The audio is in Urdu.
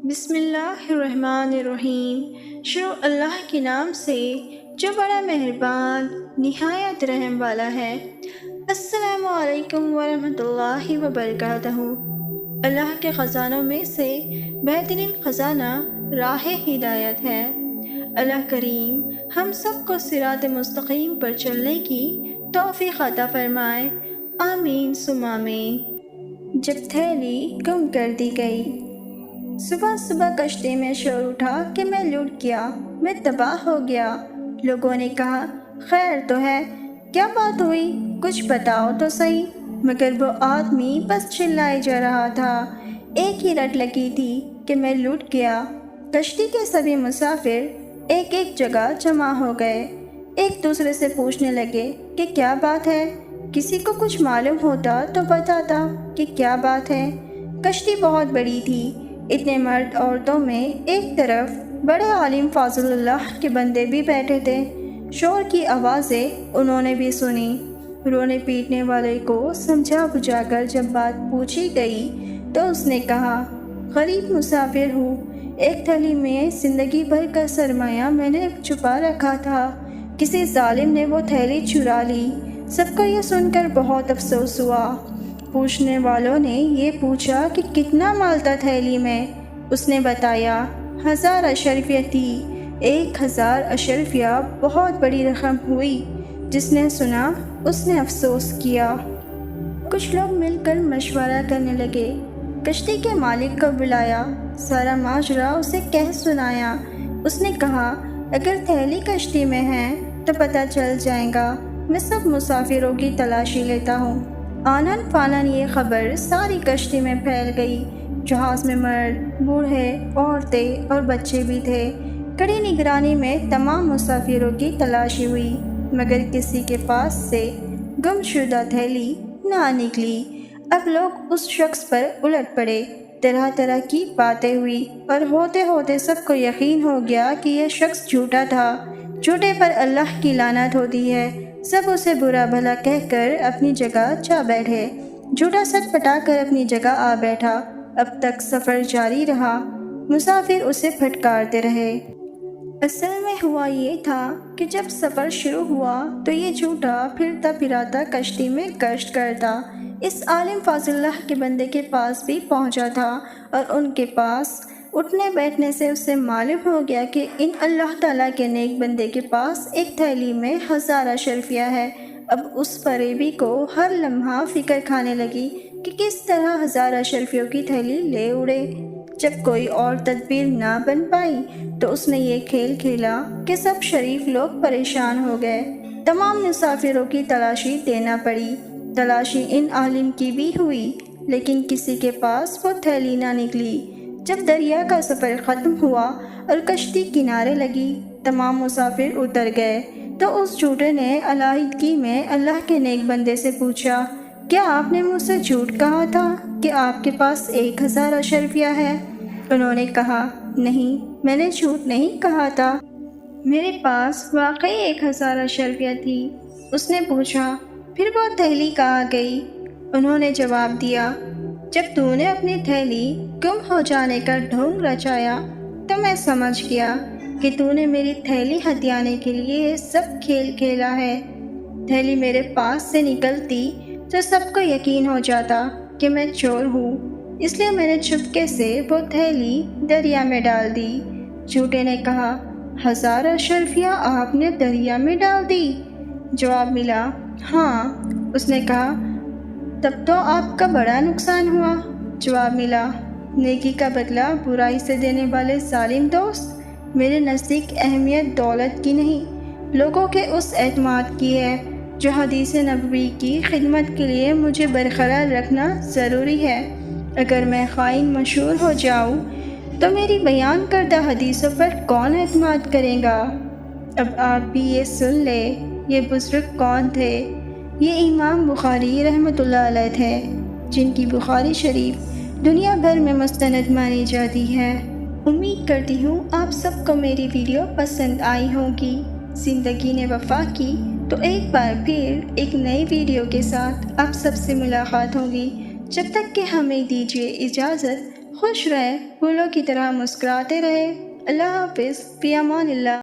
بسم اللہ الرحمن الرحیم۔ شروع اللہ کے نام سے جو بڑا مہربان نہایت رحم والا ہے۔ السلام علیکم ورحمۃ اللہ وبرکاتہ۔ اللہ کے خزانوں میں سے بہترین خزانہ راہ ہدایت ہے۔ اللہ کریم ہم سب کو صراط مستقیم پر چلنے کی توفیق عطا فرمائے، آمین ثم آمین۔ جب تھیلی گم کر دی گئی۔ صبح صبح کشتی میں شور اٹھا کہ میں لٹ گیا، میں تباہ ہو گیا۔ لوگوں نے کہا خیر تو ہے، کیا بات ہوئی، کچھ بتاؤ تو صحیح۔ مگر وہ آدمی بس چلائے جا رہا تھا، ایک ہی رٹ لگی تھی کہ میں لٹ گیا۔ کشتی کے سبھی مسافر ایک ایک جگہ جمع ہو گئے، ایک دوسرے سے پوچھنے لگے کہ کیا بات ہے، کسی کو کچھ معلوم ہوتا تو بتاتا کہ کیا بات ہے۔ کشتی بہت بڑی تھی، اتنے مرد عورتوں میں ایک طرف بڑے عالم فاضل اللہ کے بندے بھی بیٹھے تھے۔ شور کی آوازیں انہوں نے بھی سنی۔ رونے پیٹنے والے کو سمجھا بجھا کر جب بات پوچھی گئی تو اس نے کہا غریب مسافر ہوں، ایک تھیلی میں زندگی بھر کا سرمایہ میں نے چھپا رکھا تھا، کسی ظالم نے وہ تھیلی چرا لی۔ سب کو یہ سن کر بہت افسوس ہوا۔ پوچھنے والوں نے یہ پوچھا کہ کتنا مال تھا تھیلی میں۔ اس نے بتایا 1000 اشرفیہ تھی۔ 1000 اشرفیہ بہت بڑی رقم ہوئی۔ جس نے سنا اس نے افسوس کیا۔ کچھ لوگ مل کر مشورہ کرنے لگے، کشتی کے مالک کو بلایا، سارا ماجرا اسے کہہ سنایا۔ اس نے کہا اگر تھیلی کشتی میں ہے تو پتہ چل جائے گا، میں سب مسافروں کی تلاشی لیتا ہوں۔ آنن فانن یہ خبر ساری کشتی میں پھیل گئی۔ جہاز میں مرد، بوڑھے، عورتیں اور بچے بھی تھے۔ کڑی نگرانی میں تمام مسافروں کی تلاشی ہوئی، مگر کسی کے پاس سے گم شدہ تھیلی نہ نکلی۔ اب لوگ اس شخص پر الٹ پڑے، طرح طرح کی باتیں ہوئی اور ہوتے ہوتے سب کو یقین ہو گیا کہ یہ شخص جھوٹا تھا۔ جھوٹے پر اللہ کی لعنت ہوتی ہے۔ سب اسے برا بھلا کہہ کر اپنی جگہ جا بیٹھے۔ جھوٹا سٹ پٹا کر اپنی جگہ آ بیٹھا۔ اب تک سفر جاری رہا، مسافر اسے پھٹکارتے رہے۔ اصل میں ہوا یہ تھا کہ جب سفر شروع ہوا تو یہ جھوٹا پھرتا پھراتا کشتی میں گشت کرتا اس عالم فاضل اللہ کے بندے کے پاس بھی پہنچا تھا، اور ان کے پاس اٹھنے بیٹھنے سے اسے معلوم ہو گیا کہ ان اللہ تعالیٰ کے نیک بندے کے پاس ایک تھیلی میں 1000 اشرفیہ ہے۔ اب اس فریبی کو ہر لمحہ فکر کھانے لگی کہ کس طرح 1000 اشرفیوں کی تھیلی لے اڑے۔ جب کوئی اور تدبیر نہ بن پائی تو اس نے یہ کھیل کھیلا کہ سب شریف لوگ پریشان ہو گئے۔ تمام مسافروں کی تلاشی دینا پڑی۔ تلاشی ان عالم کی بھی ہوئی، لیکن کسی کے پاس وہ تھیلی نہ نکلی۔ جب دریا کا سفر ختم ہوا اور کشتی کنارے لگی، تمام مسافر اتر گئے تو اس جھوٹے نے علیحدگی میں اللہ کے نیک بندے سے پوچھا کیا آپ نے مجھ سے جھوٹ کہا تھا کہ آپ کے پاس 1000 اشرفیہ ہے؟ انہوں نے کہا نہیں، میں نے جھوٹ نہیں کہا تھا، میرے پاس واقعی 1000 اشرفیہ تھی۔ اس نے پوچھا پھر وہ تھیلی کہاں گئی؟ انہوں نے جواب دیا جب تو نے اپنی تھیلی گم ہو جانے کا ڈھونگ رچایا تو میں سمجھ گیا کہ تو نے میری تھیلی ہتھیانے کے لیے سب کھیل کھیلا ہے۔ تھیلی میرے پاس سے نکلتی تو سب کو یقین ہو جاتا کہ میں چور ہوں، اس لیے میں نے چپکے سے وہ تھیلی دریا میں ڈال دی۔ جھوٹے نے کہا 1000 اشرفیہ آپ نے دریا میں ڈال دی؟ جواب ملا ہاں۔ اس نے کہا تب تو آپ کا بڑا نقصان ہوا۔ جواب ملا نیکی کا بدلہ برائی سے دینے والے ظالم دوست، میرے نزدیک اہمیت دولت کی نہیں، لوگوں کے اس اعتماد کی ہے جو حدیث نبوی کی خدمت کے لیے مجھے برقرار رکھنا ضروری ہے۔ اگر میں خائن مشہور ہو جاؤں تو میری بیان کردہ حدیثوں پر کون اعتماد کرے گا؟ اب آپ بھی یہ سن لے یہ بزرگ کون تھے۔ یہ امام بخاری رحمۃ اللہ علیہ تھے، جن کی بخاری شریف دنیا بھر میں مستند مانی جاتی ہے۔ امید کرتی ہوں آپ سب کو میری ویڈیو پسند آئی ہوگی۔ زندگی نے وفا کی تو ایک بار پھر ایک نئی ویڈیو کے ساتھ آپ سب سے ملاقات ہوگی۔ جب تک کہ ہمیں دیجیے اجازت، خوش رہیں، پھولوں کی طرح مسکراتے رہے۔ اللہ حافظ، فی امان اللہ۔